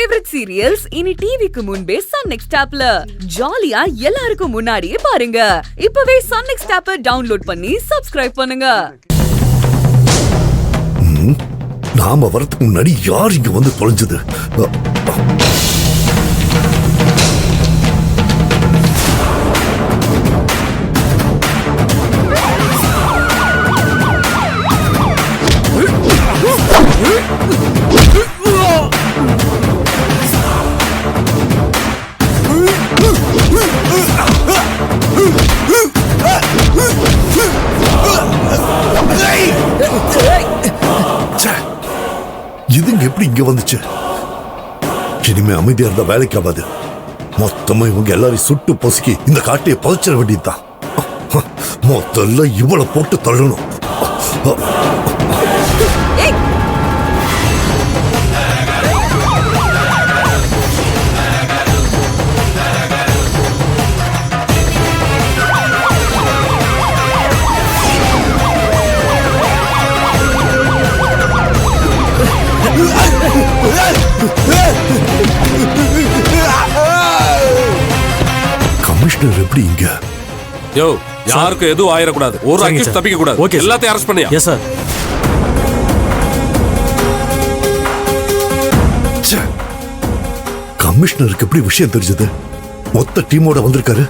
Favourite serials இனி டிவிக்கு முன்பே சன் நெக்ஸ்ட் ஆப்ல ஜாலியா எல்லாருக்கும் முன்னாடியே பாருங்க. இப்பவே சன் நெக்ஸ்ட் ஆப்பை டவுன்லோட் பண்ணி சப்ஸ்கிரைப் பண்ணுங்க. நாம வரதுக்கு முன்னாடி யார் இங்க வந்து தொலைஞ்சது? இதுங்க எப்படி இங்க வந்துச்சு? இனிமே அமைதியா இருந்தா வேலைக்கு ஆகாது. மொத்தமா இவங்க எல்லாரையும் சுட்டு பொசுக்கி இந்த காட்டையை புதைச்சிட வேண்டியதுதான். மொத்தம் இவளை போட்டு தள்ளணும். கமிஷனர் எப்படி இங்க? யோ, யாருக்கும் எதுவும் ஆயிரக்கூடாது. ஒரு அக்யூஸ் தப்பிக்க கூடாது. ஓகே, எல்லாத்தையும் அரெஸ்ட் பண்ணியா? Yes sir. கமிஷனருக்கு எப்படி விஷயம் தெரிஞ்சது? மொத்த டீமோட வந்திருக்காரு.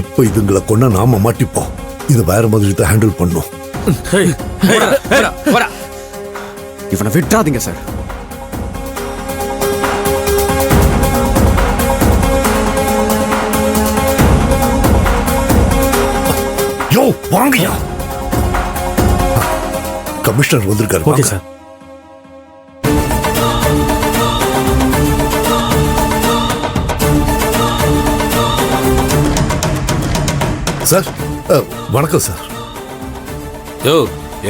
இப்ப இதுங்களை கொண்டா நாம மாட்டிப்போம். இது வேற மாதிரி தான் ஹேண்டில் பண்ணும். இவனை விட்டுறாதீங்க சார். யோ, வாங்கயா. கமிஷனர் வந்திருக்காரு. Okay sir. சார், வணக்கம் சார். யோ,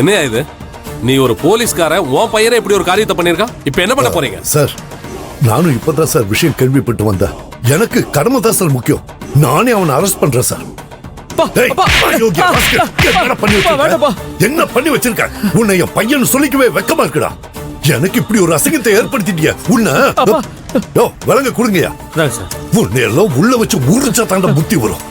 என்னையா இது? நீ ஒரு போலீஸ்காரன், உன் பையனை இப்படி ஒரு காரியத்தை பண்ணிருக்கான். இப்ப என்ன பண்ண போறீங்க? சார், நானும் இப்பதான் சார் விஷயம் கேள்விப்பட்டு வந்தேன். எனக்கு கடமை தான் சார் முக்கியம். நானே அவனை அரெஸ்ட் பண்றேன் சார். என்ன பண்ணி வச்சிருக்க? உன்னை என் பையன் சொல்லிக்கவே வெக்கமா இருக்குடா. எனக்கு இப்படி ஒரு அசிங்கத்தை ஏற்படுத்திட்டிய. உன்னை விலங்க கொடுங்கயா. உன்னை எல்லாம் உள்ள வச்சு ஊறிச்சா தாண்ட புத்தி வரும்.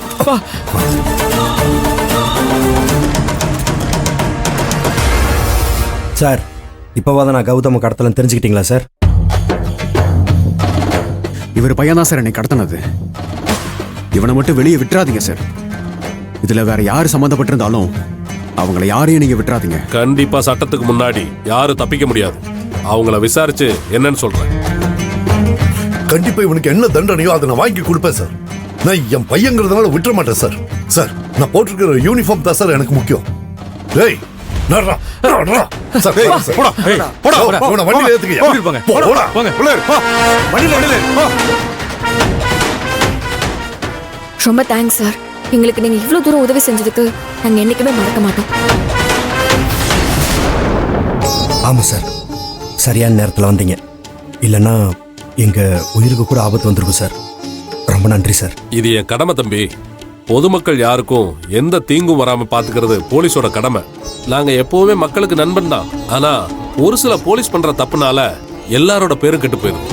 சார், இப்போவாத நான் கௌதம கடத்தலன்னு தெரிஞ்சுக்கிட்டீங்களா சார்? இவர் பையன் தான் சார் என்னை கடத்தினது. இவனை மட்டும் வெளியே விட்டுறாதீங்க சார். இதுல வேற யாரு சம்பந்தப்பட்டிருந்தாலும் அவங்கள யாரையும் நீங்க விட்டுறாதீங்க. கண்டிப்பா சட்டத்துக்கு முன்னாடி யாரும் தப்பிக்க முடியாது. அவங்கள விசாரிச்சு என்னன்னு சொல்றேன். கண்டிப்பா இவனுக்கு என்ன தண்டனையோ அதை நான் வாங்கி கொடுப்பேன் சார். நான் என் பையங்கிறதுனால விட்டுற மாட்டேன் சார். சார், நான் போட்டிருக்கிற யூனிஃபார்ம் தான் சார் எனக்கு முக்கியம். டேய், நட்ரா நட்ரா சார். போடா போடா போடா, வண்டியில ஏத்துங்க. போங்க போடா, போங்க வண்டியில. ரொம்ப தேங்க்ஸ் சார். எங்களுக்கு நீங்க இவ்வளவு தூரம் உதவி செஞ்சதுக்கு நாங்க என்னைக்குமே மறக்க மாட்டோம். ஆமா சார், சரியான நேரத்தில் வந்தீங்க. இல்லைன்னா எங்க உயிருக்கு கூட ஆபத்து வந்திருக்கும் சார். ரொம்ப நன்றி சார். இது என் கடமை தம்பி. பொதுமக்கள் யாருக்கும் எந்த தீங்கும் வராம பாத்துக்கிறது போலீஸோட கடமை. நாங்க எப்பவுமே மக்களுக்கு நண்பன் தான். ஆனா ஒரு சில போலீஸ் பண்ற தப்புனால எல்லாரோட பேரும் கெட்டு போயிடும்.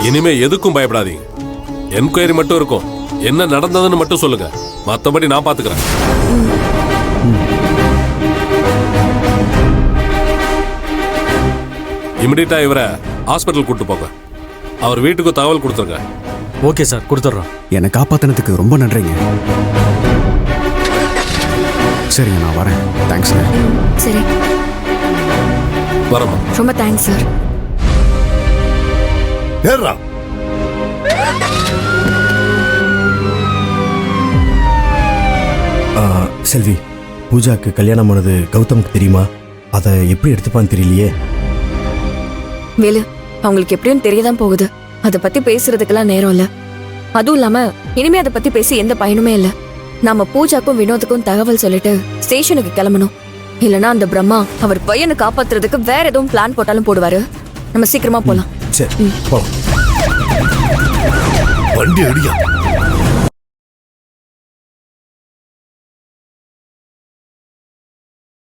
இனிமே எதுக்கும் பயப்படாதீங்க. என்கொயரி மட்டும் இருக்கும். என்ன நடந்ததுன்னு மட்டும் சொல்லுங்க. மத்தபடி நான் பாத்துக்கிறேன். இமிடியேட்டா இவரை ஹாஸ்பிட்டல் கூட்டு போங்க. அவர் வீட்டுக்கு தகவல் கொடுத்துருங்க. ஓகே சார், கொடுத்துட்றோம். என்னை காப்பாத்தினதுக்கு ரொம்ப நன்றிங்க. சரிங்க, நான் வரேன். தேங்க்ஸ். சரி, வரமா. ரொம்ப தேங்க்ஸ் சார். ஏறா. செல்வி, பூஜாக்கு கல்யாணம் ஆனது கௌதமுக்கு தெரியுமா? அதை எப்படி எடுத்துப்பான்னு தெரியலையே. வேலு, அவங்களுக்கு எப்படியும் தெரியதான் போகுது. அதை பத்தி பேசுறதுக்கெல்லாம் நேரம் இல்ல. அதுவும் இல்லாம இனிமே அதை பத்தி பேசி எந்த பயனுமே இல்ல. நாம பூஜாக்கும் வினோத்துக்கும் தகவல் சொல்லிட்டு ஸ்டேஷனுக்கு கிளம்பணும். இல்லனா அந்த பிரம்மா அவர் பையனை காப்பாத்துறதுக்கு வேற எதுவும் பிளான் போட்டாலும் போடுவாரு. நம்ம சீக்கிரமா போலாம். சரி, போலாம். வண்டி அடியா.